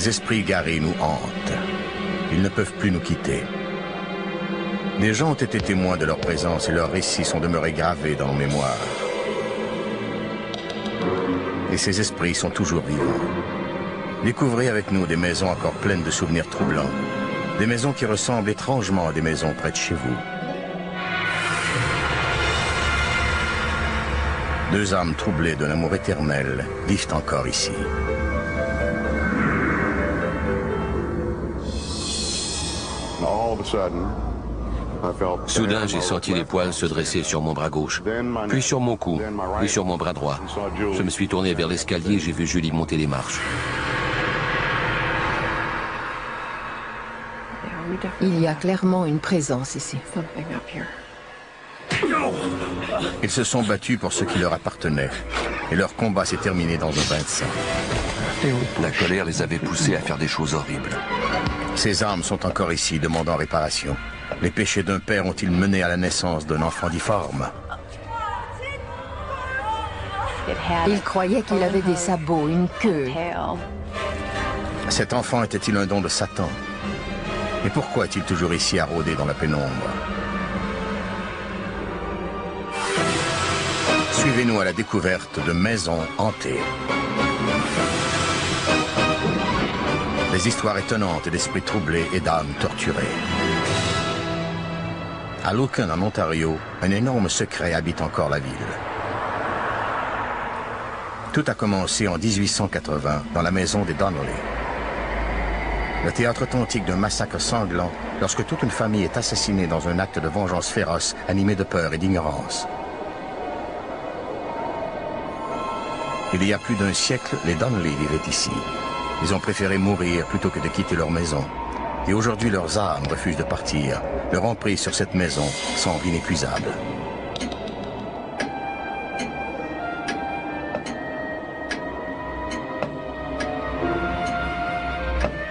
Des esprits garés nous hantent. Ils ne peuvent plus nous quitter. Des gens ont été témoins de leur présence et leurs récits sont demeurés gravés dans nos mémoires. Et ces esprits sont toujours vivants. Découvrez avec nous des maisons encore pleines de souvenirs troublants. Des maisons qui ressemblent étrangement à des maisons près de chez vous. Deux âmes troublées d'un amour éternel vivent encore ici. Soudain, j'ai senti les poils se dresser sur mon bras gauche, puis sur mon cou, puis sur mon bras droit. Je me suis tourné vers l'escalier et j'ai vu Julie monter les marches. Il y a clairement une présence ici. Ils se sont battus pour ce qui leur appartenait, et leur combat s'est terminé dans un bain de sang. La colère les avait poussés à faire des choses horribles. Ces âmes sont encore ici, demandant réparation. Les péchés d'un père ont-ils mené à la naissance d'un enfant difforme? Il croyait qu'il avait des sabots, une queue. Cet enfant était-il un don de Satan? Et pourquoi est-il toujours ici à rôder dans la pénombre? Suivez-nous à la découverte de maisons hantées. Des histoires étonnantes d'esprits troublés et d'âmes torturées. À Lucan, en Ontario, un énorme secret habite encore la ville. Tout a commencé en 1880 dans la maison des Donnelly. Le théâtre authentique d'un massacre sanglant lorsque toute une famille est assassinée dans un acte de vengeance féroce animé de peur et d'ignorance. Il y a plus d'un siècle, les Donnelly vivaient ici. Ils ont préféré mourir plutôt que de quitter leur maison. Et aujourd'hui, leurs âmes refusent de partir. Leur emprise sur cette maison semble inépuisable.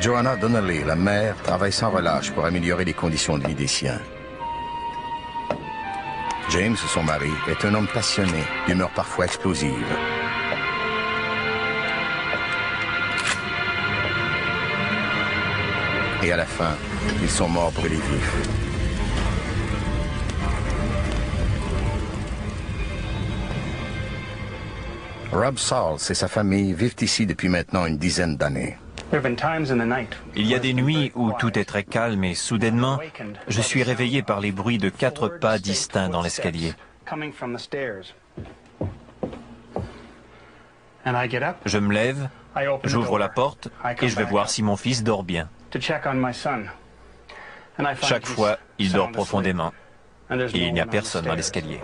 Joanna Donnelly, la mère, travaille sans relâche pour améliorer les conditions de vie des siens. James, son mari, est un homme passionné, d'humeur parfois explosive. Et à la fin, ils sont morts brûlés vifs. Rob Sauls et sa famille vivent ici depuis maintenant une dizaine d'années. Il y a des nuits où tout est très calme et soudainement, je suis réveillé par les bruits de 4 pas distincts dans l'escalier. Je me lève, j'ouvre la porte et je vais voir si mon fils dort bien. Chaque fois, il dort profondément et il n'y a personne dans l'escalier.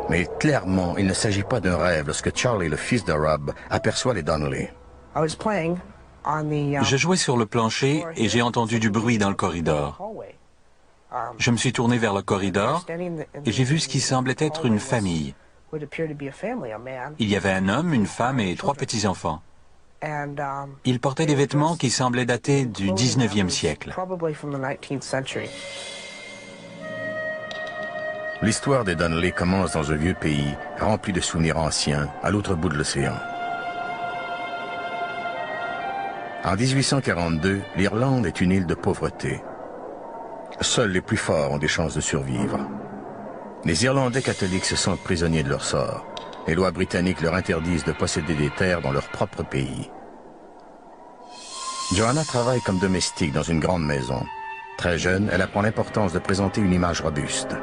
Mais clairement, il ne s'agit pas d'un rêve lorsque Charlie, le fils de Rob, aperçoit les Donnelly. Je jouais sur le plancher et j'ai entendu du bruit dans le corridor. Je me suis tourné vers le corridor et j'ai vu ce qui semblait être une famille. Il y avait un homme, une femme et 3 petits-enfants. Ils portaient des vêtements qui semblaient dater du 19e siècle. L'histoire des Donnelly commence dans un vieux pays rempli de souvenirs anciens à l'autre bout de l'océan. En 1842, l'Irlande est une île de pauvreté. Seuls les plus forts ont des chances de survivre. Les Irlandais catholiques se sentent prisonniers de leur sort. Les lois britanniques leur interdisent de posséder des terres dans leur propre pays. Joanna travaille comme domestique dans une grande maison. Très jeune, elle apprend l'importance de présenter une image robuste.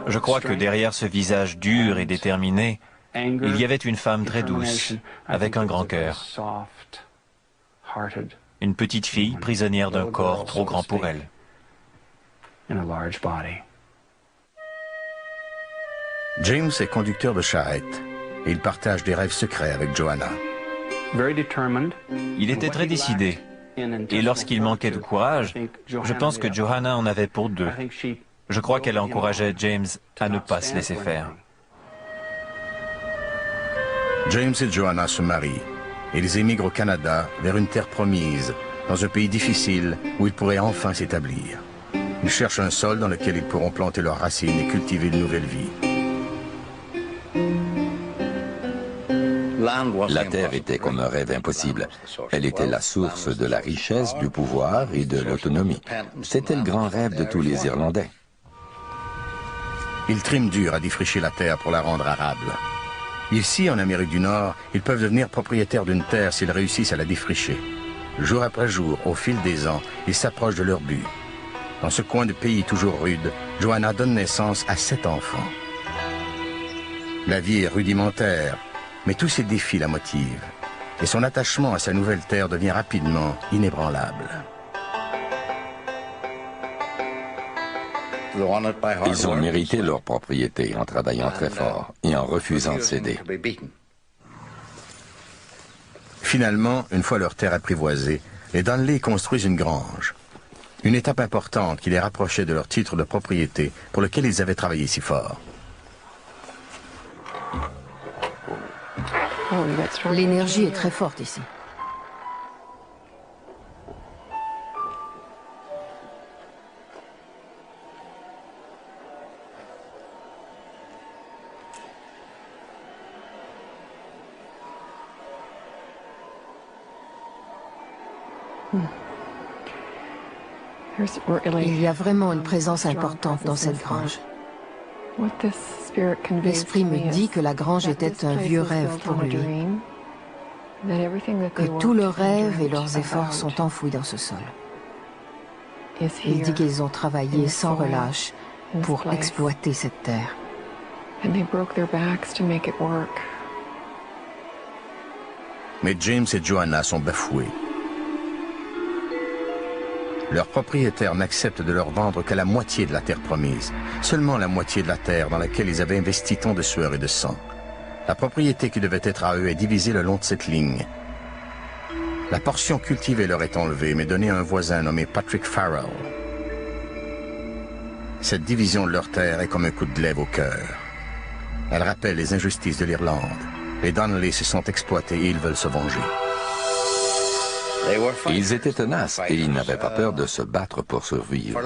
Je crois que derrière ce visage dur et déterminé, il y avait une femme très douce, avec un grand cœur. Une petite fille prisonnière d'un corps trop grand pour elle. James est conducteur de charrette et il partage des rêves secrets avec Joanna. Il était très décidé. Et lorsqu'il manquait de courage, je pense que Johanna en avait pour 2. Je crois qu'elle encourageait James à ne pas se laisser faire. James et Joanna se marient et ils émigrent au Canada vers une terre promise, dans un pays difficile où ils pourraient enfin s'établir. Ils cherchent un sol dans lequel ils pourront planter leurs racines et cultiver une nouvelle vie. La terre était comme un rêve impossible. Elle était la source de la richesse, du pouvoir et de l'autonomie. C'était le grand rêve de tous les Irlandais. Ils triment dur à défricher la terre pour la rendre arable. Ici, en Amérique du Nord, ils peuvent devenir propriétaires d'une terre s'ils réussissent à la défricher. Jour après jour, au fil des ans, ils s'approchent de leur but. Dans ce coin de pays toujours rude, Joanna donne naissance à 7 enfants. La vie est rudimentaire, mais tous ces défis la motivent. Et son attachement à sa nouvelle terre devient rapidement inébranlable. Ils ont mérité leur propriété en travaillant très fort et en refusant de céder. Finalement, une fois leur terre apprivoisée, les Donnelly construisent une grange. Une étape importante qui les rapprochait de leur titre de propriété pour lequel ils avaient travaillé si fort. L'énergie est très forte ici. Il y a vraiment une présence importante dans cette grange. L'esprit me dit que la grange était un vieux rêve pour lui, que tous leurs rêves et leurs efforts sont enfouis dans ce sol. Il dit qu'ils ont travaillé sans relâche pour exploiter cette terre. Mais James et Joanna sont bafoués. Leurs propriétaires n'acceptent de leur vendre qu'à la moitié de la terre promise, seulement la moitié de la terre dans laquelle ils avaient investi tant de sueur et de sang. La propriété qui devait être à eux est divisée le long de cette ligne. La portion cultivée leur est enlevée, mais donnée à un voisin nommé Patrick Farrell. Cette division de leur terre est comme un coup de glaive au cœur. Elle rappelle les injustices de l'Irlande. Les Donnelly se sont exploités et ils veulent se venger. Ils étaient tenaces et ils n'avaient pas peur de se battre pour survivre.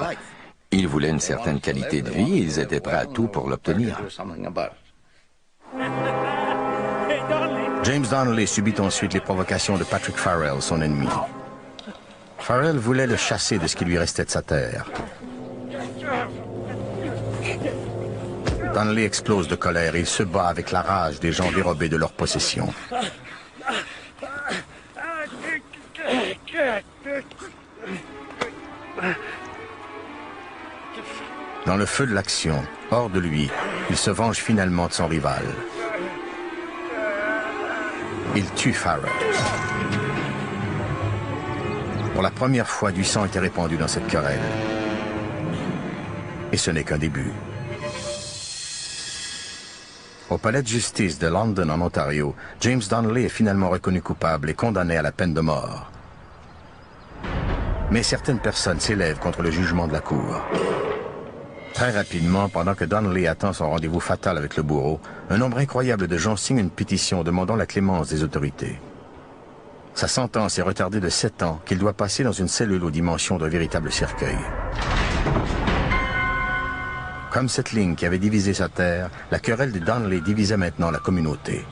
Ils voulaient une certaine qualité de vie et ils étaient prêts à tout pour l'obtenir. James Donnelly subit ensuite les provocations de Patrick Farrell, son ennemi. Farrell voulait le chasser de ce qui lui restait de sa terre. Donnelly explose de colère et il se bat avec la rage des gens dérobés de leurs possessions. Dans le feu de l'action, hors de lui, il se venge finalement de son rival. Il tue Farrell. Pour la première fois, du sang était répandu dans cette querelle. Et ce n'est qu'un début. Au palais de justice de London, en Ontario, James Donnelly est finalement reconnu coupable et condamné à la peine de mort. Mais certaines personnes s'élèvent contre le jugement de la Cour. Très rapidement, pendant que Donnelly attend son rendez-vous fatal avec le bourreau, un nombre incroyable de gens signent une pétition demandant la clémence des autorités. Sa sentence est retardée de 7 ans qu'il doit passer dans une cellule aux dimensions d'un véritable cercueil. Comme cette ligne qui avait divisé sa terre, la querelle des Donnelly divisait maintenant la communauté.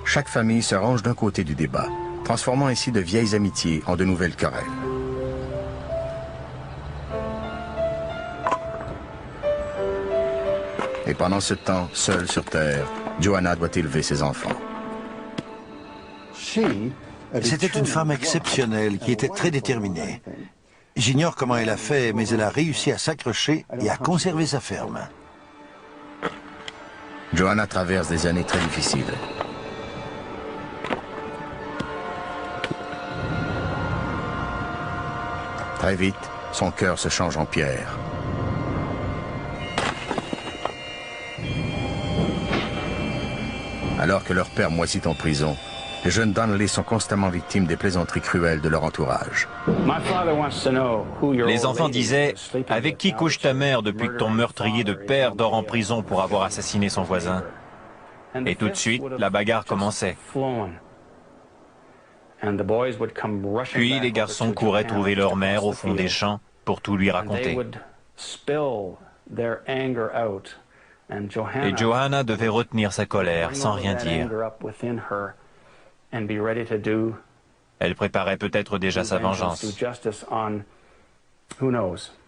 Chaque famille se range d'un côté du débat, transformant ainsi de vieilles amitiés en de nouvelles querelles. Et pendant ce temps, seule sur Terre, Joanna doit élever ses enfants. C'était une femme exceptionnelle qui était très déterminée. J'ignore comment elle a fait, mais elle a réussi à s'accrocher et à conserver sa ferme. Joanna traverse des années très difficiles. Très vite, son cœur se change en pierre. Alors que leur père moisit en prison, les jeunes Donnelly sont constamment victimes des plaisanteries cruelles de leur entourage. Les enfants disaient « Avec qui couche ta mère depuis que ton meurtrier de père dort en prison pour avoir assassiné son voisin ?» Et tout de suite, la bagarre commençait. Puis les garçons couraient trouver leur mère au fond des champs pour tout lui raconter. Et Johanna devait retenir sa colère sans rien dire. Elle préparait peut-être déjà sa vengeance.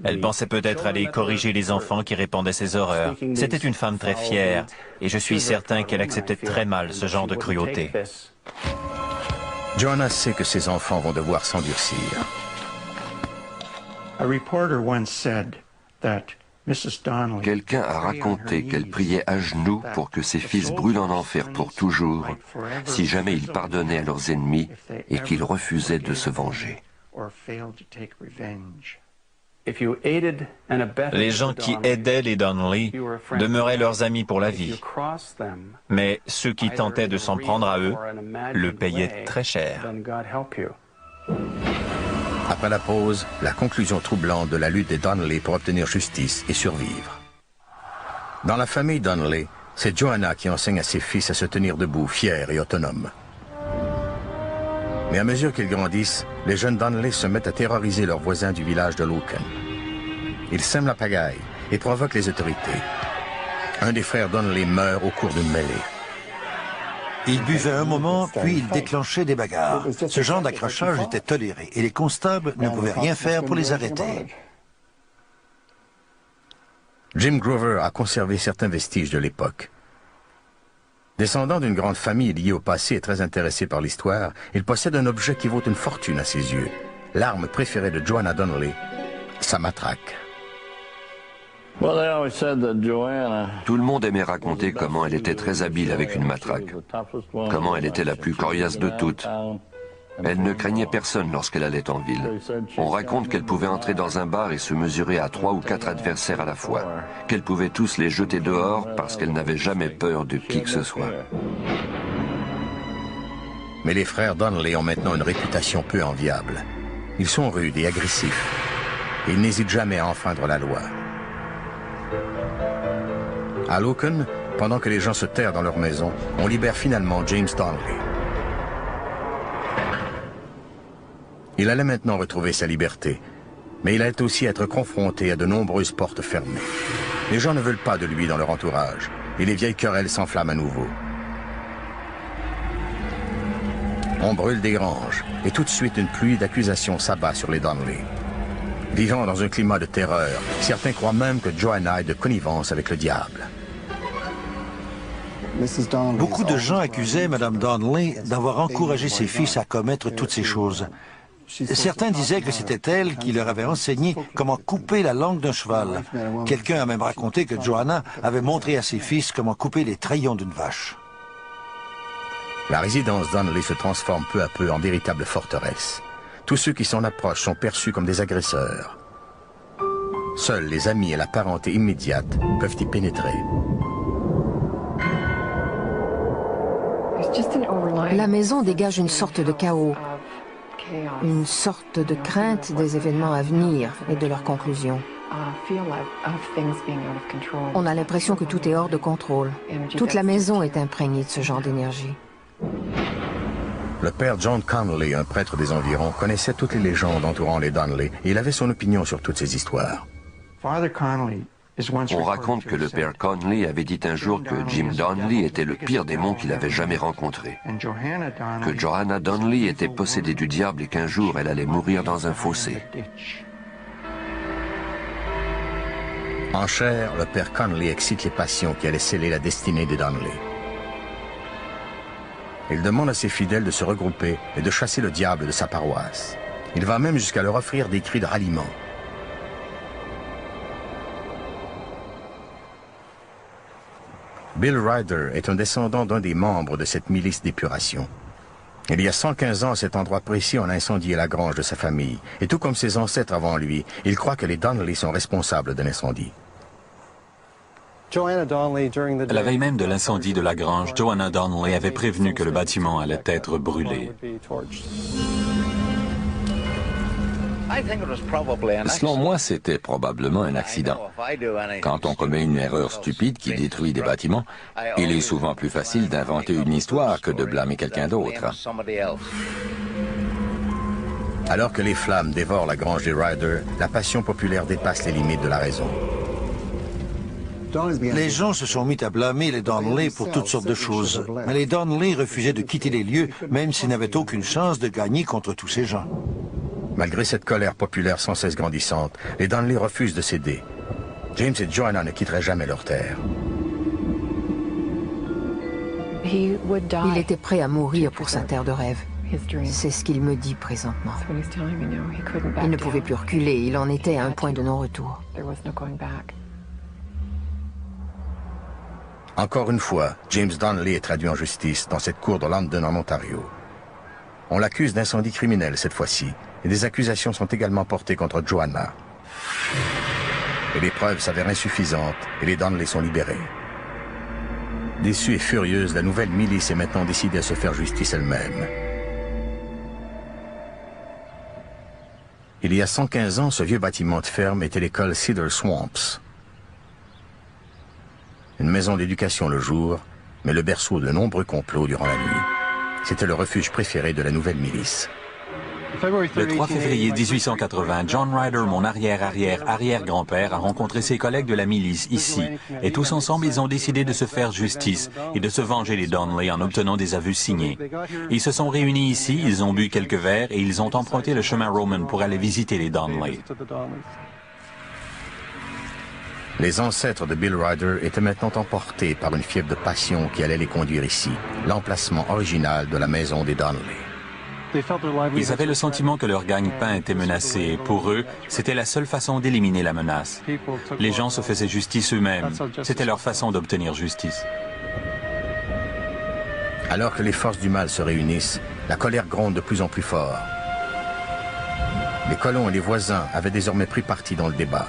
Elle pensait peut-être aller corriger les enfants qui répandaient ses horreurs. C'était une femme très fière, et je suis certain qu'elle acceptait très mal ce genre de cruauté. Johanna sait que ses enfants vont devoir s'endurcir. Quelqu'un a raconté qu'elle priait à genoux pour que ses fils brûlent en enfer pour toujours, si jamais ils pardonnaient à leurs ennemis et qu'ils refusaient de se venger. Les gens qui aidaient les Donnelly demeuraient leurs amis pour la vie. Mais ceux qui tentaient de s'en prendre à eux le payaient très cher. Après la pause, la conclusion troublante de la lutte des Donnelly pour obtenir justice et survivre. Dans la famille Donnelly, c'est Johanna qui enseigne à ses fils à se tenir debout, fiers et autonomes. Mais à mesure qu'ils grandissent, les jeunes Donnelly se mettent à terroriser leurs voisins du village de Loken. Ils sèment la pagaille et provoquent les autorités. Un des frères Donnelly meurt au cours d'une mêlée. Ils buvaient un moment, puis ils déclenchaient des bagarres. Ce genre d'accrochage était toléré et les constables ne pouvaient rien faire pour les arrêter. Jim Grover a conservé certains vestiges de l'époque. Descendant d'une grande famille liée au passé et très intéressé par l'histoire, il possède un objet qui vaut une fortune à ses yeux. L'arme préférée de Johanna Donnelly, sa matraque. Tout le monde aimait raconter comment elle était très habile avec une matraque, comment elle était la plus coriace de toutes. Elle ne craignait personne lorsqu'elle allait en ville. On raconte qu'elle pouvait entrer dans un bar et se mesurer à 3 ou 4 adversaires à la fois, qu'elle pouvait tous les jeter dehors parce qu'elle n'avait jamais peur de qui que ce soit. Mais les frères Donnelly ont maintenant une réputation peu enviable. Ils sont rudes et agressifs. Ils n'hésitent jamais à enfreindre la loi. À Loken, pendant que les gens se terrent dans leur maison, on libère finalement James Donnelly. Il allait maintenant retrouver sa liberté, mais il allait aussi être confronté à de nombreuses portes fermées. Les gens ne veulent pas de lui dans leur entourage, et les vieilles querelles s'enflamment à nouveau. On brûle des granges, et tout de suite une pluie d'accusations s'abat sur les Donnelly. Vivant dans un climat de terreur, certains croient même que Johanna est de connivence avec le diable. Beaucoup de gens accusaient Mme Donnelly d'avoir encouragé ses fils à commettre toutes ces choses. Certains disaient que c'était elle qui leur avait enseigné comment couper la langue d'un cheval. Quelqu'un a même raconté que Johanna avait montré à ses fils comment couper les trayons d'une vache. La résidence Donnelly se transforme peu à peu en véritable forteresse. Tous ceux qui s'en approchent sont perçus comme des agresseurs. Seuls les amis et la parenté immédiate peuvent y pénétrer. La maison dégage une sorte de chaos, une sorte de crainte des événements à venir et de leurs conclusions. On a l'impression que tout est hors de contrôle. Toute la maison est imprégnée de ce genre d'énergie. Le père John Connolly, un prêtre des environs, connaissait toutes les légendes entourant les Donnelly et il avait son opinion sur toutes ces histoires. On raconte que le père Connolly avait dit un jour que Jim Donnelly était le pire démon qu'il avait jamais rencontré. Que Johanna Donnelly était possédée du diable et qu'un jour elle allait mourir dans un fossé. En chair, le père Connolly excite les passions qui allaient sceller la destinée des Donnelly. Il demande à ses fidèles de se regrouper et de chasser le diable de sa paroisse. Il va même jusqu'à leur offrir des cris de ralliement. Bill Ryder est un descendant d'un des membres de cette milice d'épuration. Il y a 115 ans, à cet endroit précis, on a incendié la grange de sa famille. Et tout comme ses ancêtres avant lui, il croit que les Donnelly sont responsables de l'incendie. La veille même de l'incendie de la grange, Johanna Donnelly avait prévenu que le bâtiment allait être brûlé. Selon moi, c'était probablement un accident. Quand on commet une erreur stupide qui détruit des bâtiments, il est souvent plus facile d'inventer une histoire que de blâmer quelqu'un d'autre. Alors que les flammes dévorent la grange des Ryder, la passion populaire dépasse les limites de la raison. Les gens se sont mis à blâmer les Donnelly pour toutes sortes de choses. Mais les Donnelly refusaient de quitter les lieux, même s'ils n'avaient aucune chance de gagner contre tous ces gens. Malgré cette colère populaire sans cesse grandissante, les Donnelly refusent de céder. James et Joanna ne quitteraient jamais leur terre. Il était prêt à mourir pour sa terre de rêve. C'est ce qu'il me dit présentement. Il ne pouvait plus reculer, il en était à un point de non-retour. Encore une fois, James Donnelly est traduit en justice dans cette cour de London en Ontario. On l'accuse d'incendie criminel cette fois-ci, et des accusations sont également portées contre Joanna. Et les preuves s'avèrent insuffisantes, et les Donnelly sont libérés. Déçue et furieuse, la nouvelle milice est maintenant décidée à se faire justice elle-même. Il y a 115 ans, ce vieux bâtiment de ferme était l'école Cedar Swamps. Une maison d'éducation le jour, mais le berceau de nombreux complots durant la nuit. C'était le refuge préféré de la nouvelle milice. Le 3 février 1880, John Ryder, mon arrière-arrière-arrière-grand-père, a rencontré ses collègues de la milice ici. Et tous ensemble, ils ont décidé de se faire justice et de se venger des Donnelly en obtenant des aveux signés. Ils se sont réunis ici, ils ont bu quelques verres et ils ont emprunté le chemin Roman pour aller visiter les Donnelly. Les ancêtres de Bill Ryder étaient maintenant emportés par une fièvre de passion qui allait les conduire ici, l'emplacement original de la maison des Donnelly. Ils avaient le sentiment que leur gagne-pain était menacé et pour eux, c'était la seule façon d'éliminer la menace. Les gens se faisaient justice eux-mêmes. C'était leur façon d'obtenir justice. Alors que les forces du mal se réunissent, la colère gronde de plus en plus fort. Les colons et les voisins avaient désormais pris parti dans le débat.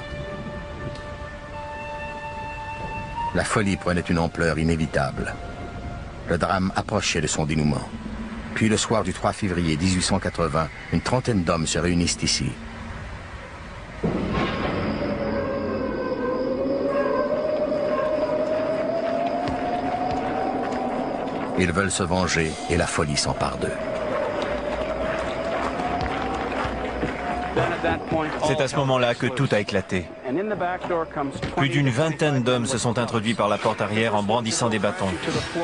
La folie prenait une ampleur inévitable. Le drame approchait de son dénouement. Puis le soir du 3 février 1880, une trentaine d'hommes se réunissent ici. Ils veulent se venger et la folie s'empare d'eux. C'est à ce moment-là que tout a éclaté. Plus d'une vingtaine d'hommes se sont introduits par la porte arrière en brandissant des bâtons.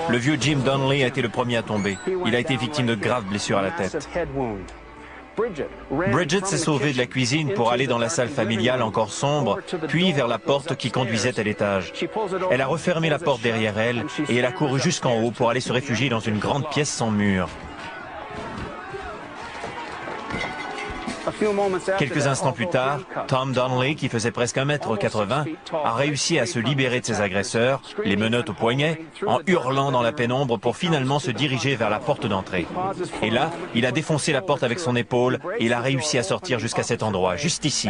Le vieux Jim Donnelly a été le premier à tomber. Il a été victime de graves blessures à la tête. Bridget s'est sauvée de la cuisine pour aller dans la salle familiale encore sombre, puis vers la porte qui conduisait à l'étage. Elle a refermé la porte derrière elle et elle a couru jusqu'en haut pour aller se réfugier dans une grande pièce sans mur. Quelques instants plus tard, Tom Donnelly, qui faisait presque 1,80 m, a réussi à se libérer de ses agresseurs, les menottes au poignet, en hurlant dans la pénombre pour finalement se diriger vers la porte d'entrée. Et là, il a défoncé la porte avec son épaule et il a réussi à sortir jusqu'à cet endroit, juste ici.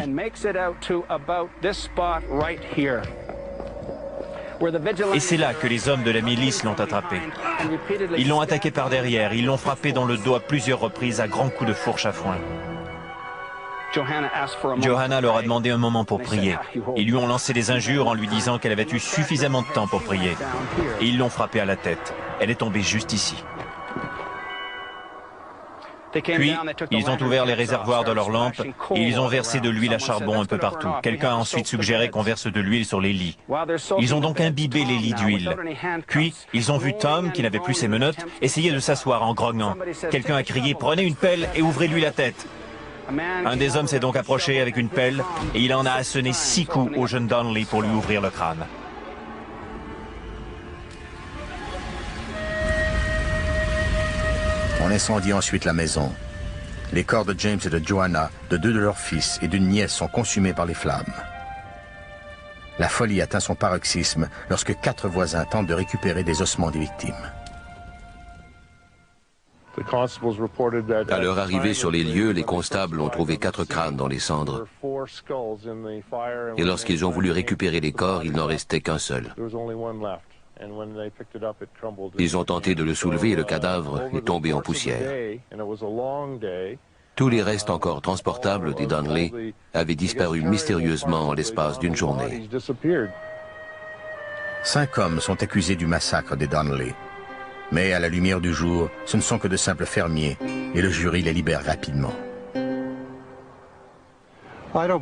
Et c'est là que les hommes de la milice l'ont attrapé. Ils l'ont attaqué par derrière, ils l'ont frappé dans le dos à plusieurs reprises à grands coups de fourche à foin. Johanna leur a demandé un moment pour prier. Ils lui ont lancé des injures en lui disant qu'elle avait eu suffisamment de temps pour prier. Et ils l'ont frappée à la tête. Elle est tombée juste ici. Puis, ils ont ouvert les réservoirs de leurs lampes et ils ont versé de l'huile à charbon un peu partout. Quelqu'un a ensuite suggéré qu'on verse de l'huile sur les lits. Ils ont donc imbibé les lits d'huile. Puis, ils ont vu Tom, qui n'avait plus ses menottes, essayer de s'asseoir en grognant. Quelqu'un a crié « Prenez une pelle et ouvrez-lui la tête !» Un des hommes s'est donc approché avec une pelle et il en a asséné 6 coups au jeune Donnelly pour lui ouvrir le crâne. On incendie ensuite la maison. Les corps de James et de Joanna, de 2 de leurs fils et d'une nièce sont consumés par les flammes. La folie atteint son paroxysme lorsque 4 voisins tentent de récupérer des ossements des victimes. À leur arrivée sur les lieux, les constables ont trouvé 4 crânes dans les cendres. Et lorsqu'ils ont voulu récupérer les corps, il n'en restait qu'un seul. Ils ont tenté de le soulever et le cadavre est tombé en poussière. Tous les restes encore transportables des Donnelly avaient disparu mystérieusement en l'espace d'une journée. 5 hommes sont accusés du massacre des Donnelly. Mais à la lumière du jour, ce ne sont que de simples fermiers et le jury les libère rapidement.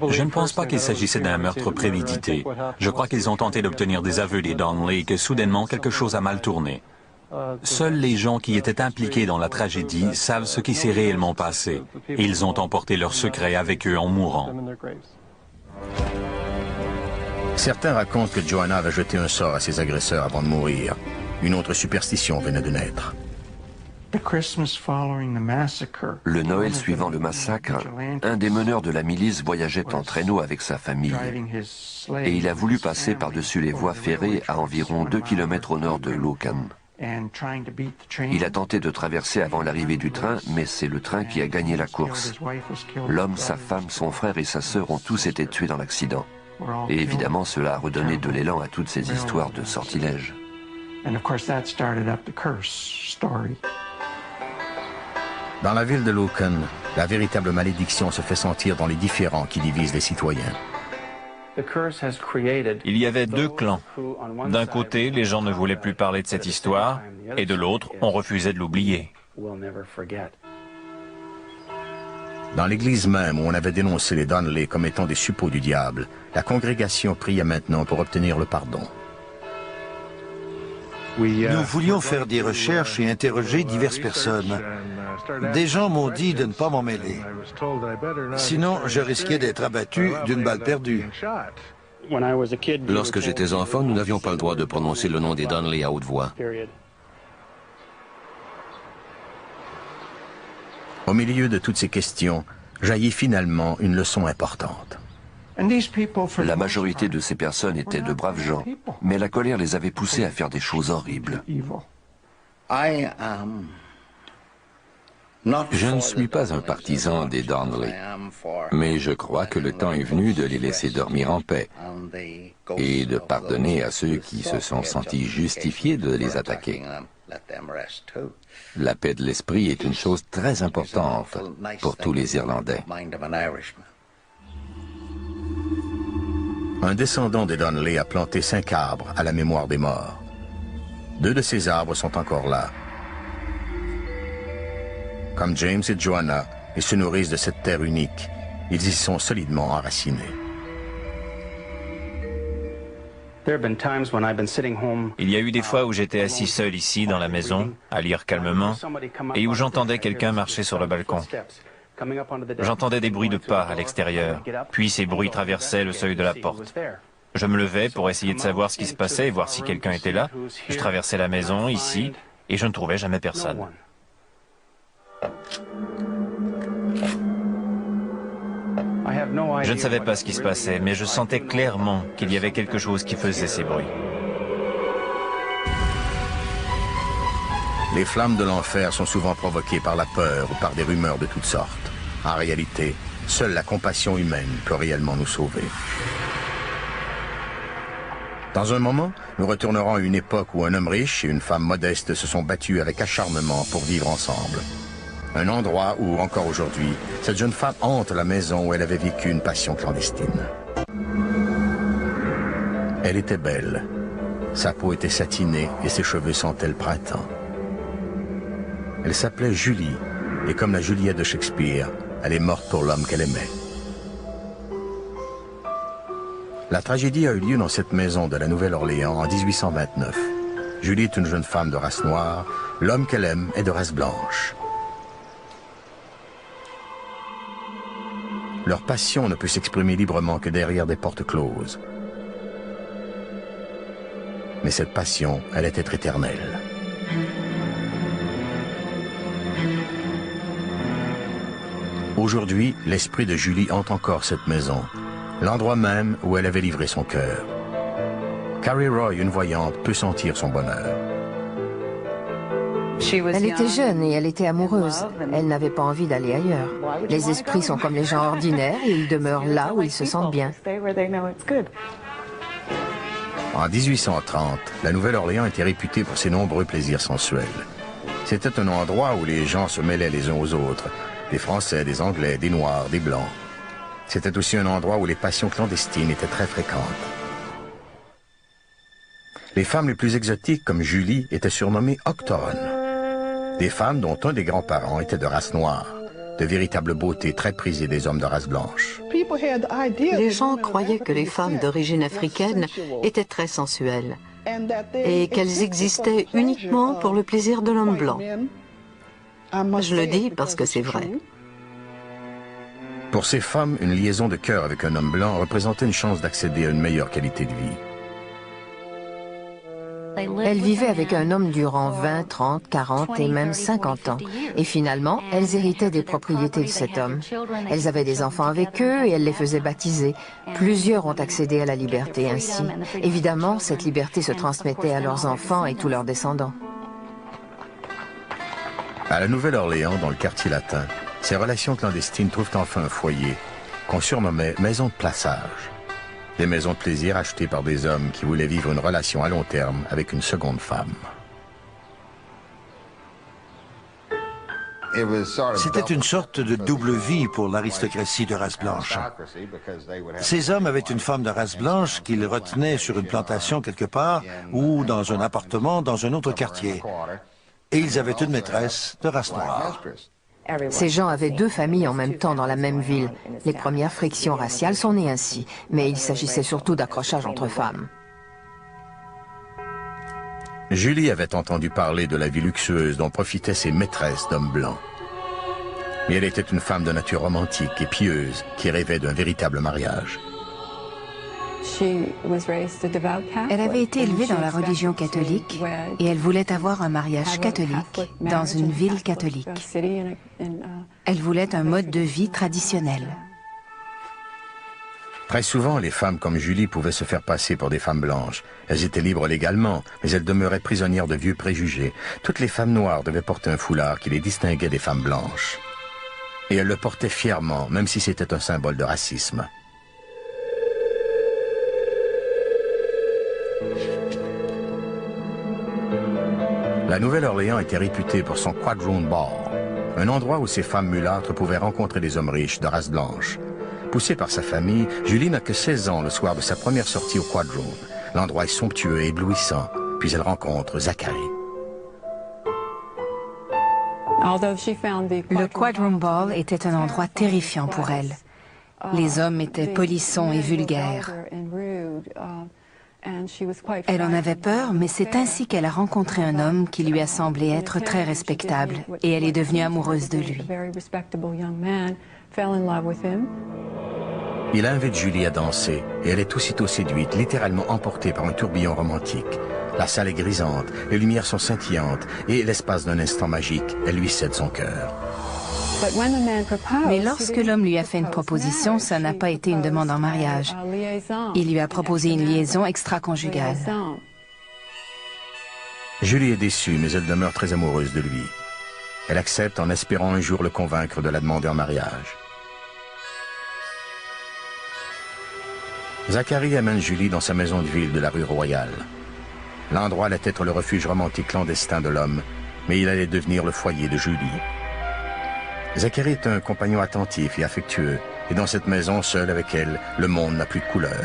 Je ne pense pas qu'il s'agissait d'un meurtre prémédité. Je crois qu'ils ont tenté d'obtenir des aveux des Donnelly et que soudainement quelque chose a mal tourné. Seuls les gens qui étaient impliqués dans la tragédie savent ce qui s'est réellement passé. Et ils ont emporté leur secret avec eux en mourant. Certains racontent que Joanna avait jeté un sort à ses agresseurs avant de mourir. Une autre superstition venait de naître. Le Noël suivant le massacre, un des meneurs de la milice voyageait en traîneau avec sa famille et il a voulu passer par-dessus les voies ferrées à environ 2 km au nord de Lucan. Il a tenté de traverser avant l'arrivée du train, mais c'est le train qui a gagné la course. L'homme, sa femme, son frère et sa sœur ont tous été tués dans l'accident. Et évidemment, cela a redonné de l'élan à toutes ces histoires de sortilèges. Dans la ville de Lucan, la véritable malédiction se fait sentir dans les différends qui divisent les citoyens. Il y avait deux clans. D'un côté, les gens ne voulaient plus parler de cette histoire, et de l'autre, on refusait de l'oublier. Dans l'église même où on avait dénoncé les Donnelly comme étant des suppôts du diable, la congrégation priait maintenant pour obtenir le pardon. Nous voulions faire des recherches et interroger diverses personnes. Des gens m'ont dit de ne pas m'en mêler. Sinon, je risquais d'être abattu d'une balle perdue. Lorsque j'étais enfant, nous n'avions pas le droit de prononcer le nom des Donnelly à haute voix. Au milieu de toutes ces questions, jaillit finalement une leçon importante. La majorité de ces personnes étaient de braves gens, mais la colère les avait poussés à faire des choses horribles. Je ne suis pas un partisan des Donnelly, mais je crois que le temps est venu de les laisser dormir en paix et de pardonner à ceux qui se sont sentis justifiés de les attaquer. La paix de l'esprit est une chose très importante pour tous les Irlandais. Un descendant des Donnelly a planté 5 arbres à la mémoire des morts. 2 de ces arbres sont encore là. Comme James et Joanna, ils se nourrissent de cette terre unique. Ils y sont solidement enracinés. Il y a eu des fois où j'étais assis seul ici, dans la maison, à lire calmement, et où j'entendais quelqu'un marcher sur le balcon. J'entendais des bruits de pas à l'extérieur, puis ces bruits traversaient le seuil de la porte. Je me levais pour essayer de savoir ce qui se passait et voir si quelqu'un était là. Je traversais la maison, ici, et je ne trouvais jamais personne. Je ne savais pas ce qui se passait, mais je sentais clairement qu'il y avait quelque chose qui faisait ces bruits. Les flammes de l'enfer sont souvent provoquées par la peur ou par des rumeurs de toutes sortes. En réalité, seule la compassion humaine peut réellement nous sauver. Dans un moment, nous retournerons à une époque où un homme riche et une femme modeste se sont battus avec acharnement pour vivre ensemble. Un endroit où, encore aujourd'hui, cette jeune femme hante la maison où elle avait vécu une passion clandestine. Elle était belle. Sa peau était satinée et ses cheveux sentaient le printemps. Elle s'appelait Julie, et comme la Juliette de Shakespeare, elle est morte pour l'homme qu'elle aimait. La tragédie a eu lieu dans cette maison de la Nouvelle-Orléans en 1829. Julie est une jeune femme de race noire, l'homme qu'elle aime est de race blanche. Leur passion ne peut s'exprimer librement que derrière des portes closes. Mais cette passion allait être éternelle. Aujourd'hui, l'esprit de Julie hante encore cette maison, l'endroit même où elle avait livré son cœur. Carrie Roy, une voyante, peut sentir son bonheur. Elle était jeune et elle était amoureuse. Elle n'avait pas envie d'aller ailleurs. Les esprits sont comme les gens ordinaires et ils demeurent là où ils se sentent bien. En 1830, la Nouvelle-Orléans était réputée pour ses nombreux plaisirs sensuels. C'était un endroit où les gens se mêlaient les uns aux autres, des Français, des Anglais, des Noirs, des Blancs. C'était aussi un endroit où les passions clandestines étaient très fréquentes. Les femmes les plus exotiques, comme Julie, étaient surnommées autochtones. Des femmes dont un des grands-parents était de race noire, de véritable beauté très prisée des hommes de race blanche. Les gens croyaient que les femmes d'origine africaine étaient très sensuelles et qu'elles existaient uniquement pour le plaisir de l'homme blanc. Je le dis parce que c'est vrai. Pour ces femmes, une liaison de cœur avec un homme blanc représentait une chance d'accéder à une meilleure qualité de vie. Elles vivaient avec un homme durant 20, 30, 40 et même 50 ans. Et finalement, elles héritaient des propriétés de cet homme. Elles avaient des enfants avec eux et elles les faisaient baptiser. Plusieurs ont accédé à la liberté ainsi. Évidemment, cette liberté se transmettait à leurs enfants et tous leurs descendants. À la Nouvelle-Orléans, dans le quartier latin, ces relations clandestines trouvent enfin un foyer qu'on surnommait maison de plaçage. Des maisons de plaisir achetées par des hommes qui voulaient vivre une relation à long terme avec une seconde femme. C'était une sorte de double vie pour l'aristocratie de race blanche. Ces hommes avaient une femme de race blanche qu'ils retenaient sur une plantation quelque part ou dans un appartement dans un autre quartier. Et ils avaient une maîtresse de race noire. Ces gens avaient deux familles en même temps dans la même ville. Les premières frictions raciales sont nées ainsi, mais il s'agissait surtout d'accrochage entre femmes. Julie avait entendu parler de la vie luxueuse dont profitaient ces maîtresses d'hommes blancs. Mais elle était une femme de nature romantique et pieuse qui rêvait d'un véritable mariage. Elle avait été élevée dans la religion catholique et elle voulait avoir un mariage catholique dans une ville catholique. Elle voulait un mode de vie traditionnel. Très souvent, les femmes comme Julie pouvaient se faire passer pour des femmes blanches. Elles étaient libres légalement, mais elles demeuraient prisonnières de vieux préjugés. Toutes les femmes noires devaient porter un foulard qui les distinguait des femmes blanches. Et elles le portaient fièrement, même si c'était un symbole de racisme. La Nouvelle-Orléans était réputée pour son Quadroon Ball, un endroit où ces femmes mulâtres pouvaient rencontrer des hommes riches de race blanche. Poussée par sa famille, Julie n'a que 16 ans le soir de sa première sortie au Quadroon. L'endroit est somptueux et éblouissant, puis elle rencontre Zachary. Le Quadroon Ball était un endroit terrifiant pour elle. Les hommes étaient polissons et vulgaires. Elle en avait peur, mais c'est ainsi qu'elle a rencontré un homme qui lui a semblé être très respectable, et elle est devenue amoureuse de lui. Il invite Julie à danser, et elle est aussitôt séduite, littéralement emportée par un tourbillon romantique. La salle est grisante, les lumières sont scintillantes, et l'espace d'un instant magique, elle lui cède son cœur. Mais lorsque l'homme lui a fait une proposition, ça n'a pas été une demande en mariage. Il lui a proposé une liaison extra-conjugale. Julie est déçue, mais elle demeure très amoureuse de lui. Elle accepte en espérant un jour le convaincre de la demander en mariage. Zachary amène Julie dans sa maison de ville de la rue Royale. L'endroit allait être le refuge romantique clandestin de l'homme, mais il allait devenir le foyer de Julie. Zachary est un compagnon attentif et affectueux, et dans cette maison, seul avec elle, le monde n'a plus de couleur.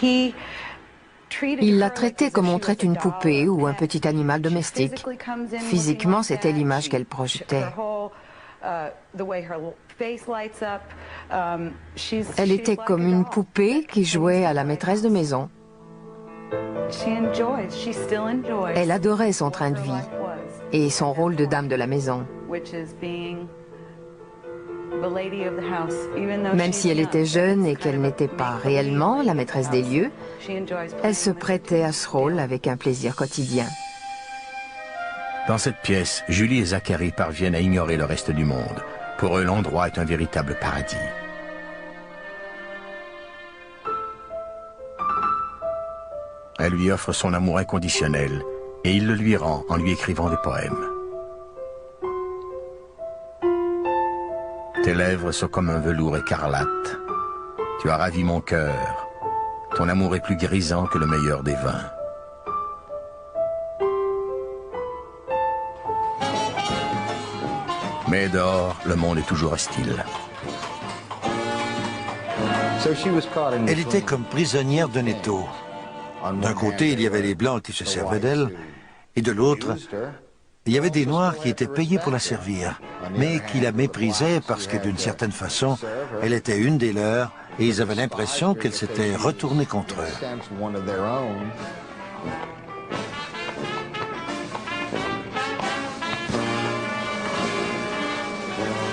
Il l'a traitée comme on traite une poupée ou un petit animal domestique. Physiquement, c'était l'image qu'elle projetait. Elle était comme une poupée qui jouait à la maîtresse de maison. Elle adorait son train de vie et son rôle de dame de la maison. Même si elle était jeune et qu'elle n'était pas réellement la maîtresse des lieux, elle se prêtait à ce rôle avec un plaisir quotidien. Dans cette pièce, Julie et Zachary parviennent à ignorer le reste du monde. Pour eux, l'endroit est un véritable paradis. Elle lui offre son amour inconditionnel et il le lui rend en lui écrivant des poèmes. Tes lèvres sont comme un velours écarlate. Tu as ravi mon cœur. Ton amour est plus grisant que le meilleur des vins. Mais dehors, le monde est toujours hostile. Elle était comme prisonnière d'un étau. D'un côté, il y avait les Blancs qui se servaient d'elle, et de l'autre, Il y avait des Noirs qui étaient payés pour la servir, mais qui la méprisaient parce que d'une certaine façon, elle était une des leurs et ils avaient l'impression qu'elle s'était retournée contre eux.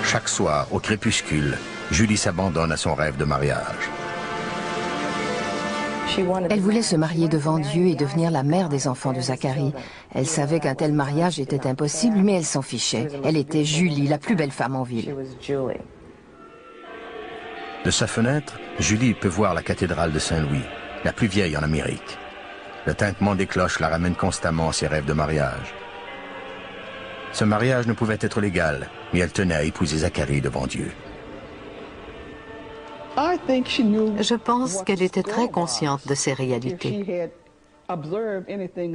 Chaque soir, au crépuscule, Julie s'abandonne à son rêve de mariage. Elle voulait se marier devant Dieu et devenir la mère des enfants de Zacharie. Elle savait qu'un tel mariage était impossible, mais elle s'en fichait. Elle était Julie, la plus belle femme en ville. De sa fenêtre, Julie peut voir la cathédrale de Saint-Louis, la plus vieille en Amérique. Le tintement des cloches la ramène constamment à ses rêves de mariage. Ce mariage ne pouvait être légal, mais elle tenait à épouser Zacharie devant Dieu. Je pense qu'elle était très consciente de ces réalités.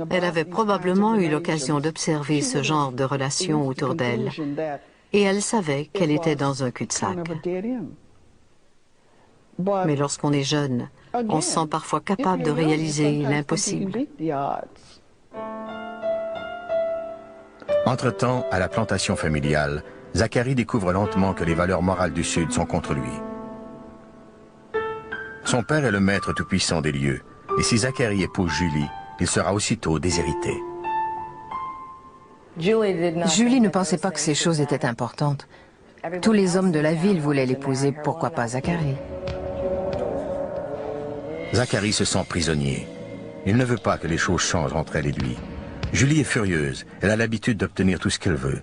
Elle avait probablement eu l'occasion d'observer ce genre de relations autour d'elle, et elle savait qu'elle était dans un cul-de-sac. Mais lorsqu'on est jeune, on se sent parfois capable de réaliser l'impossible. Entre-temps, à la plantation familiale, Zacharie découvre lentement que les valeurs morales du Sud sont contre lui. Son père est le maître tout-puissant des lieux, et si Zacharie épouse Julie, il sera aussitôt déshérité. Julie ne pensait pas que ces choses étaient importantes. Tous les hommes de la ville voulaient l'épouser, pourquoi pas Zacharie? Zacharie se sent prisonnier. Il ne veut pas que les choses changent entre elle et lui. Julie est furieuse, elle a l'habitude d'obtenir tout ce qu'elle veut.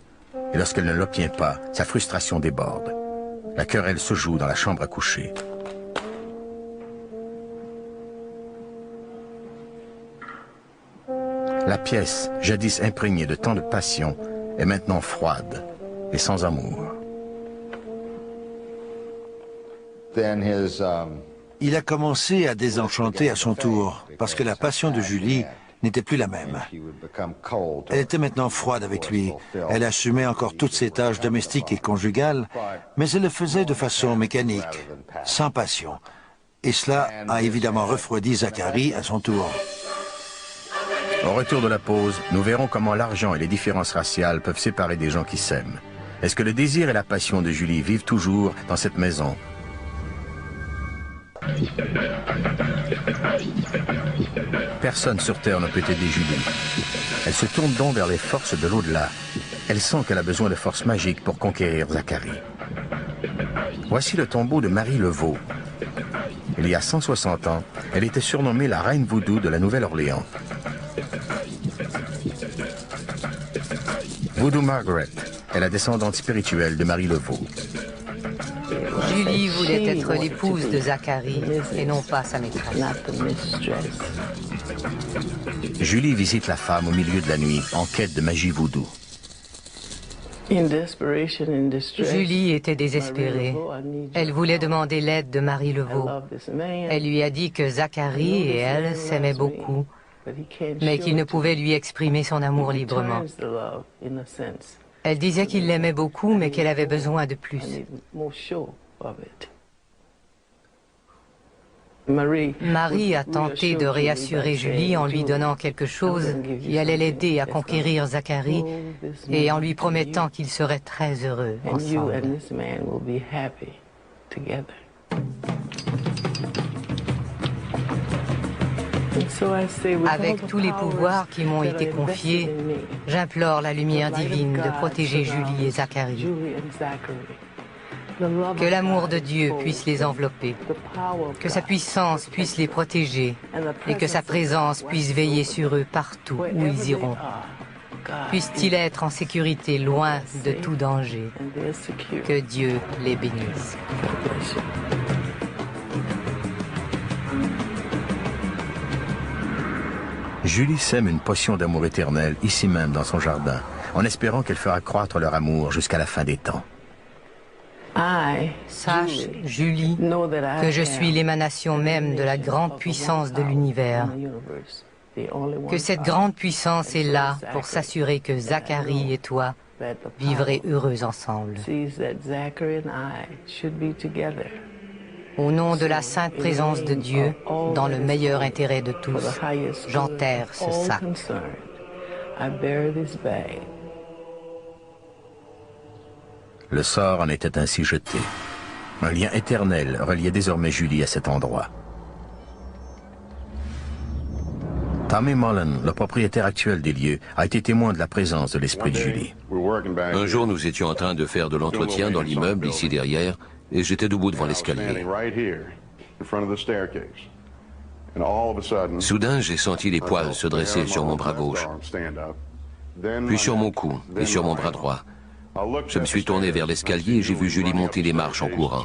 Et lorsqu'elle ne l'obtient pas, sa frustration déborde. La querelle se joue dans la chambre à coucher. La pièce, jadis imprégnée de tant de passion, est maintenant froide et sans amour. Il a commencé à désenchanter à son tour, parce que la passion de Julie n'était plus la même. Elle était maintenant froide avec lui. Elle assumait encore toutes ses tâches domestiques et conjugales, mais elle le faisait de façon mécanique, sans passion. Et cela a évidemment refroidi Zacharie à son tour. Au retour de la pause, nous verrons comment l'argent et les différences raciales peuvent séparer des gens qui s'aiment. Est-ce que le désir et la passion de Julie vivent toujours dans cette maison? Personne sur Terre ne peut aider Julie. Elle se tourne donc vers les forces de l'au-delà. Elle sent qu'elle a besoin de forces magiques pour conquérir Zacharie. Voici le tombeau de Marie Leveau. Il y a 160 ans, elle était surnommée la reine vaudou de la Nouvelle-Orléans. Voodoo Margaret est la descendante spirituelle de Marie Leveau. Julie voulait être l'épouse de Zacharie et non pas sa maîtresse. Julie visite la femme au milieu de la nuit en quête de magie voodoo. Julie était désespérée. Elle voulait demander l'aide de Marie Leveau. Elle lui a dit que Zacharie et elle s'aimaient beaucoup, mais qu'il ne pouvait lui exprimer son amour librement. Elle disait qu'il l'aimait beaucoup, mais qu'elle avait besoin de plus. Marie a tenté de réassurer Julie en lui donnant quelque chose qui allait l'aider à conquérir Zacharie et en lui promettant qu'ils seraient très heureux ensemble. Avec tous les pouvoirs qui m'ont été confiés, j'implore la lumière divine de protéger Julie et Zacharie. Que l'amour de Dieu puisse les envelopper, que sa puissance puisse les protéger et que sa présence puisse veiller sur eux partout où ils iront. Puissent-ils être en sécurité loin de tout danger. Que Dieu les bénisse. Julie sème une potion d'amour éternel ici même dans son jardin, en espérant qu'elle fera croître leur amour jusqu'à la fin des temps. Sache, Julie, que je suis l'émanation même de la grande puissance de l'univers. Que cette grande puissance est là pour s'assurer que Zacharie et toi vivraient heureux ensemble. Au nom de la sainte présence de Dieu, dans le meilleur intérêt de tous, j'enterre ce sac. Le sort en était ainsi jeté. Un lien éternel reliait désormais Julie à cet endroit. Tommy Mullen, le propriétaire actuel des lieux, a été témoin de la présence de l'esprit de Julie. Un jour, nous étions en train de faire de l'entretien dans l'immeuble, ici derrière, et j'étais debout devant l'escalier. Soudain, j'ai senti les poils se dresser sur mon bras gauche, puis sur mon cou et sur mon bras droit. Je me suis tourné vers l'escalier et j'ai vu Julie monter les marches en courant.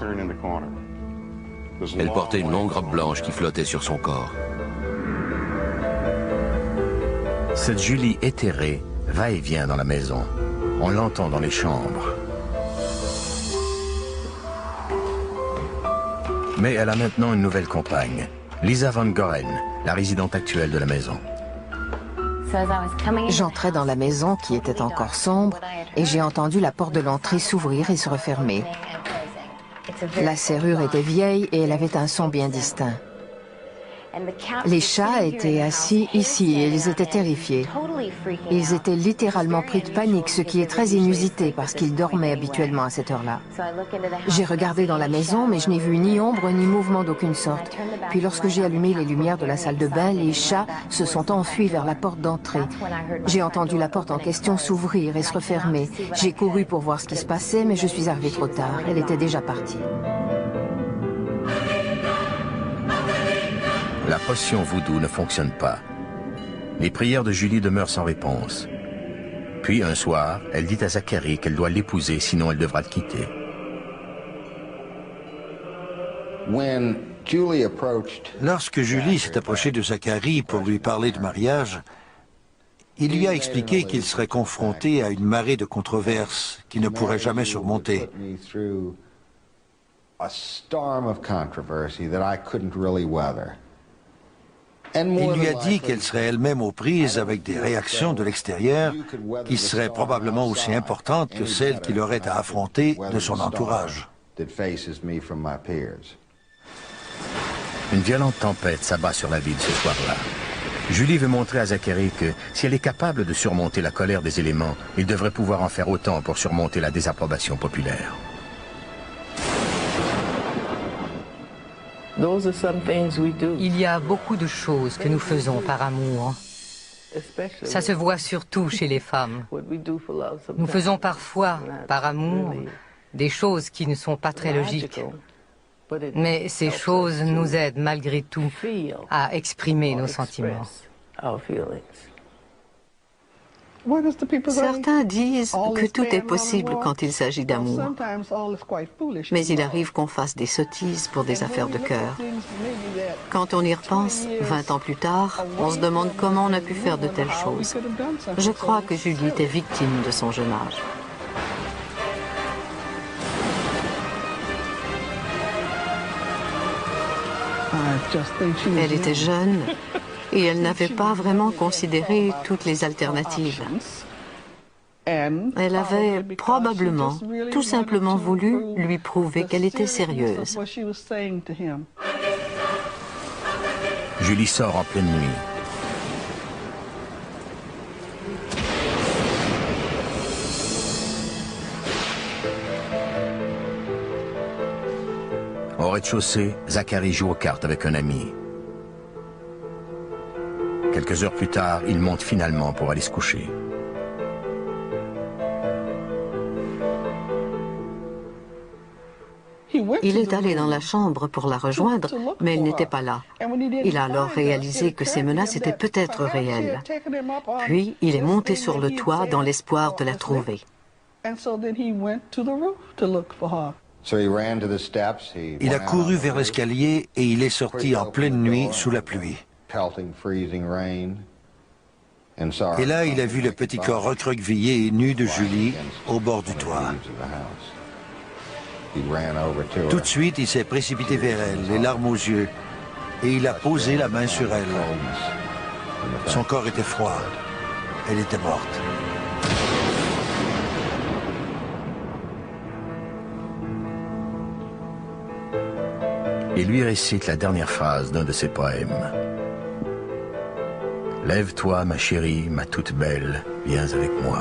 Elle portait une longue robe blanche qui flottait sur son corps. Cette Julie éthérée va et vient dans la maison. On l'entend dans les chambres. Mais elle a maintenant une nouvelle compagne, Lisa Van Goren, la résidente actuelle de la maison. J'entrais dans la maison qui était encore sombre et j'ai entendu la porte de l'entrée s'ouvrir et se refermer. La serrure était vieille et elle avait un son bien distinct. Les chats étaient assis ici et ils étaient terrifiés. Ils étaient littéralement pris de panique, ce qui est très inusité parce qu'ils dormaient habituellement à cette heure-là. J'ai regardé dans la maison, mais je n'ai vu ni ombre ni mouvement d'aucune sorte. Puis lorsque j'ai allumé les lumières de la salle de bain, les chats se sont enfuis vers la porte d'entrée. J'ai entendu la porte en question s'ouvrir et se refermer. J'ai couru pour voir ce qui se passait, mais je suis arrivée trop tard. Elle était déjà partie. La potion voodoo ne fonctionne pas. Les prières de Julie demeurent sans réponse. Puis, un soir, elle dit à Zachary qu'elle doit l'épouser, sinon elle devra le quitter. Lorsque Julie s'est approchée de Zachary pour lui parler de mariage, il lui a expliqué qu'il serait confronté à une marée de controverses qu'il ne pourrait jamais surmonter. Il lui a dit qu'elle serait elle-même aux prises avec des réactions de l'extérieur qui seraient probablement aussi importantes que celles qu'il aurait à affronter de son entourage. Une violente tempête s'abat sur la ville ce soir-là. Julie veut montrer à Zachary que si elle est capable de surmonter la colère des éléments, il devrait pouvoir en faire autant pour surmonter la désapprobation populaire. Il y a beaucoup de choses que nous faisons par amour. Ça se voit surtout chez les femmes. Nous faisons parfois, par amour, des choses qui ne sont pas très logiques. Mais ces choses nous aident malgré tout à exprimer nos sentiments. Certains disent que tout est possible quand il s'agit d'amour. Mais il arrive qu'on fasse des sottises pour des affaires de cœur. Quand on y repense, 20 ans plus tard, on se demande comment on a pu faire de telles choses. Je crois que Julie était victime de son jeune âge. Elle était jeune et elle n'avait pas vraiment considéré toutes les alternatives. Elle avait probablement tout simplement voulu lui prouver qu'elle était sérieuse. Julie sort en pleine nuit. Au rez-de-chaussée, Zachary joue aux cartes avec un ami. Quelques heures plus tard, il monte finalement pour aller se coucher. Il est allé dans la chambre pour la rejoindre, mais elle n'était pas là. Il a alors réalisé que ces menaces étaient peut-être réelles. Puis, il est monté sur le toit dans l'espoir de la trouver. Il a couru vers l'escalier et il est sorti en pleine nuit sous la pluie. Et là, il a vu le petit corps recroquevillé et nu de Julie au bord du toit. Tout de suite, il s'est précipité vers elle, les larmes aux yeux, et il a posé la main sur elle. Son corps était froid. Elle était morte. Et lui récite la dernière phrase d'un de ses poèmes. « Lève-toi, ma chérie, ma toute belle, viens avec moi. »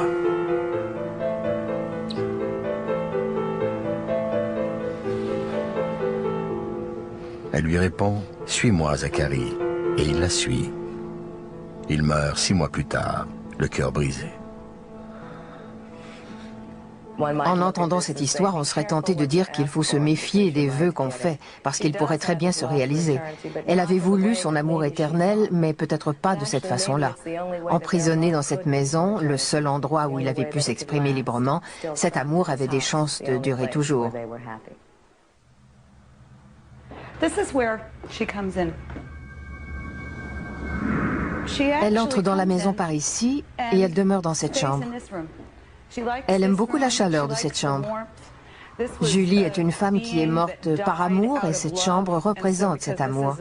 Elle lui répond « Suis-moi, Zacharie », et il la suit. Il meurt 6 mois plus tard, le cœur brisé. En entendant cette histoire, on serait tenté de dire qu'il faut se méfier des vœux qu'on fait, parce qu'ils pourraient très bien se réaliser. Elle avait voulu son amour éternel, mais peut-être pas de cette façon-là. Emprisonné dans cette maison, le seul endroit où il avait pu s'exprimer librement, cet amour avait des chances de durer toujours. Elle entre dans la maison par ici et elle demeure dans cette chambre. Elle aime beaucoup la chaleur de cette chambre. Julie est une femme qui est morte par amour et cette chambre représente cet amour.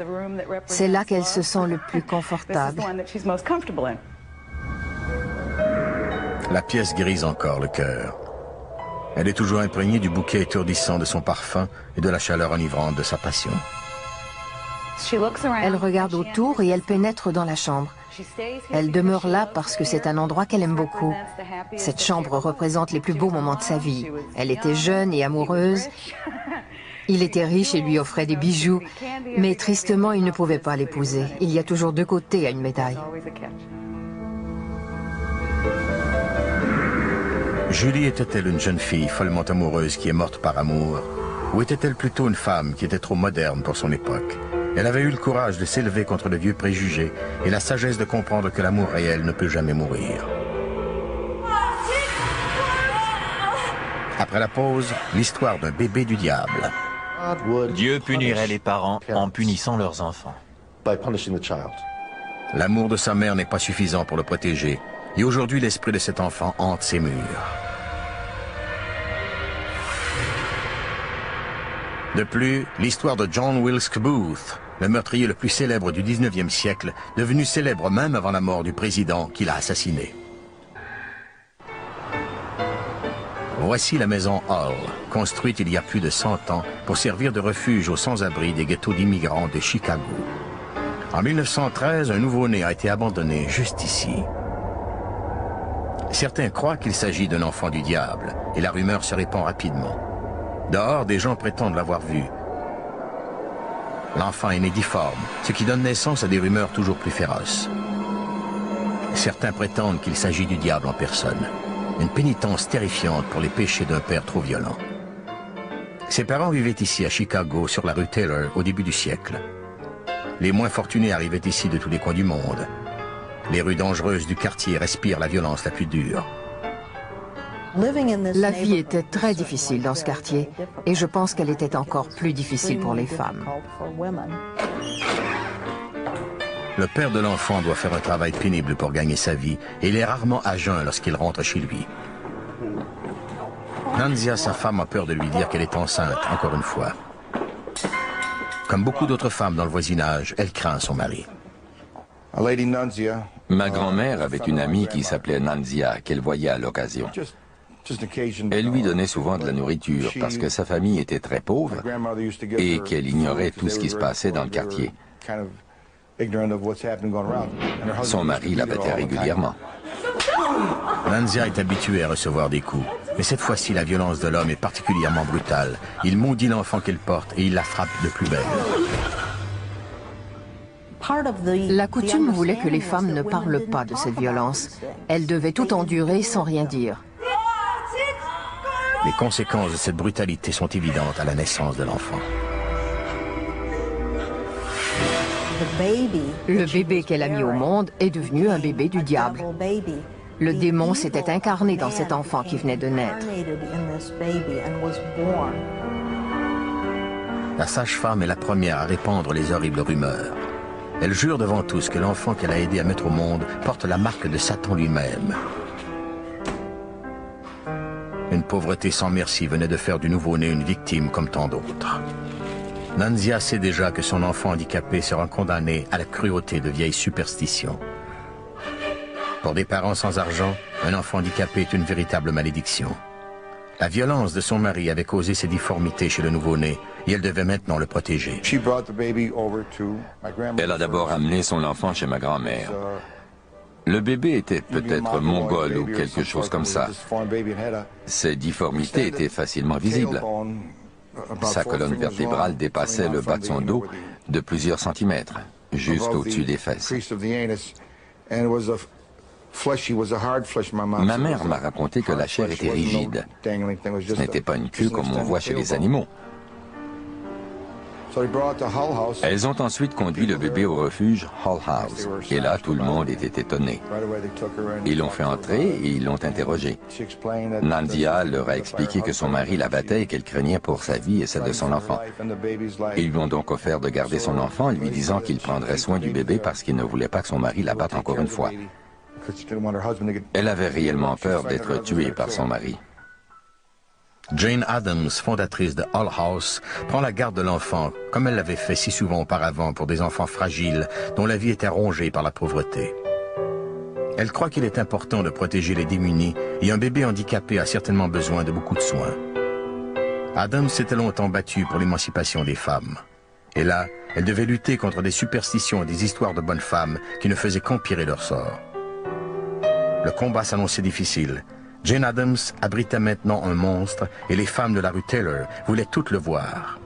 C'est là qu'elle se sent le plus confortable. La pièce grise encore le cœur. Elle est toujours imprégnée du bouquet étourdissant de son parfum et de la chaleur enivrante de sa passion. Elle regarde autour et elle pénètre dans la chambre. Elle demeure là parce que c'est un endroit qu'elle aime beaucoup. Cette chambre représente les plus beaux moments de sa vie. Elle était jeune et amoureuse. Il était riche et lui offrait des bijoux, mais tristement, il ne pouvait pas l'épouser. Il y a toujours 2 côtés à une médaille. Julie était-elle une jeune fille follement amoureuse qui est morte par amour? Ou était-elle plutôt une femme qui était trop moderne pour son époque? Elle avait eu le courage de s'élever contre de vieux préjugés et la sagesse de comprendre que l'amour réel ne peut jamais mourir. Après la pause, l'histoire d'un bébé du diable. Dieu punirait les parents en punissant leurs enfants. L'amour de sa mère n'est pas suffisant pour le protéger. Et aujourd'hui, l'esprit de cet enfant hante ses murs. De plus, l'histoire de John Wilkes Booth, le meurtrier le plus célèbre du 19e siècle, devenu célèbre même avant la mort du président qui l'a assassiné. Voici la maison Hall, construite il y a plus de 100 ans pour servir de refuge aux sans-abri des ghettos d'immigrants de Chicago. En 1913, un nouveau-né a été abandonné juste ici. Certains croient qu'il s'agit d'un enfant du diable, et la rumeur se répand rapidement. Dehors, des gens prétendent l'avoir vu. L'enfant est né difforme, ce qui donne naissance à des rumeurs toujours plus féroces. Certains prétendent qu'il s'agit du diable en personne. Une pénitence terrifiante pour les péchés d'un père trop violent. Ses parents vivaient ici à Chicago, sur la rue Taylor, au début du siècle. Les moins fortunés arrivaient ici de tous les coins du monde. Les rues dangereuses du quartier respirent la violence la plus dure. La vie était très difficile dans ce quartier et je pense qu'elle était encore plus difficile pour les femmes. Le père de l'enfant doit faire un travail pénible pour gagner sa vie et il est rarement à jeun lorsqu'il rentre chez lui. Nanzia, sa femme, a peur de lui dire qu'elle est enceinte, encore une fois. Comme beaucoup d'autres femmes dans le voisinage, elle craint son mari. Ma grand-mère avait une amie qui s'appelait Nanzia, qu'elle voyait à l'occasion. Elle lui donnait souvent de la nourriture parce que sa famille était très pauvre et qu'elle ignorait tout ce qui se passait dans le quartier. Son mari la battait régulièrement. Nanzia est habituée à recevoir des coups, mais cette fois-ci la violence de l'homme est particulièrement brutale. Il maudit l'enfant qu'elle porte et il la frappe de plus belle. La coutume voulait que les femmes ne parlent pas de cette violence. Elles devaient tout endurer sans rien dire. Les conséquences de cette brutalité sont évidentes à la naissance de l'enfant. Le bébé qu'elle a mis au monde est devenu un bébé du diable. Le démon s'était incarné dans cet enfant qui venait de naître. La sage-femme est la première à répandre les horribles rumeurs. Elle jure devant tous que l'enfant qu'elle a aidé à mettre au monde porte la marque de Satan lui-même. Une pauvreté sans merci venait de faire du nouveau-né une victime comme tant d'autres. Nanzia sait déjà que son enfant handicapé sera condamné à la cruauté de vieilles superstitions. Pour des parents sans argent, un enfant handicapé est une véritable malédiction. La violence de son mari avait causé ces difformités chez le nouveau-né et elle devait maintenant le protéger. Elle a d'abord amené son enfant chez ma grand-mère. Le bébé était peut-être mongol ou quelque chose comme ça. Ces difformités étaient facilement visibles. Sa colonne vertébrale dépassait le bas de son dos de plusieurs centimètres, juste au-dessus des fesses. Ma mère m'a raconté que la chair était rigide. Ce n'était pas une queue comme on voit chez les animaux. Elles ont ensuite conduit le bébé au refuge Hull House. Et là, tout le monde était étonné. Ils l'ont fait entrer et ils l'ont interrogé. Nandia leur a expliqué que son mari la battait et qu'elle craignait pour sa vie et celle de son enfant. Ils lui ont donc offert de garder son enfant, lui disant qu'il prendrait soin du bébé parce qu'il ne voulait pas que son mari la batte encore une fois. Elle avait réellement peur d'être tuée par son mari. Jane Addams, fondatrice de Hull House, prend la garde de l'enfant, comme elle l'avait fait si souvent auparavant pour des enfants fragiles dont la vie était rongée par la pauvreté. Elle croit qu'il est important de protéger les démunis et un bébé handicapé a certainement besoin de beaucoup de soins. Addams s'était longtemps battue pour l'émancipation des femmes. Et là, elle devait lutter contre des superstitions et des histoires de bonnes femmes qui ne faisaient qu'empirer leur sort. Le combat s'annonçait difficile. Jane Addams abritait maintenant un monstre et les femmes de la rue Taylor voulaient toutes le voir.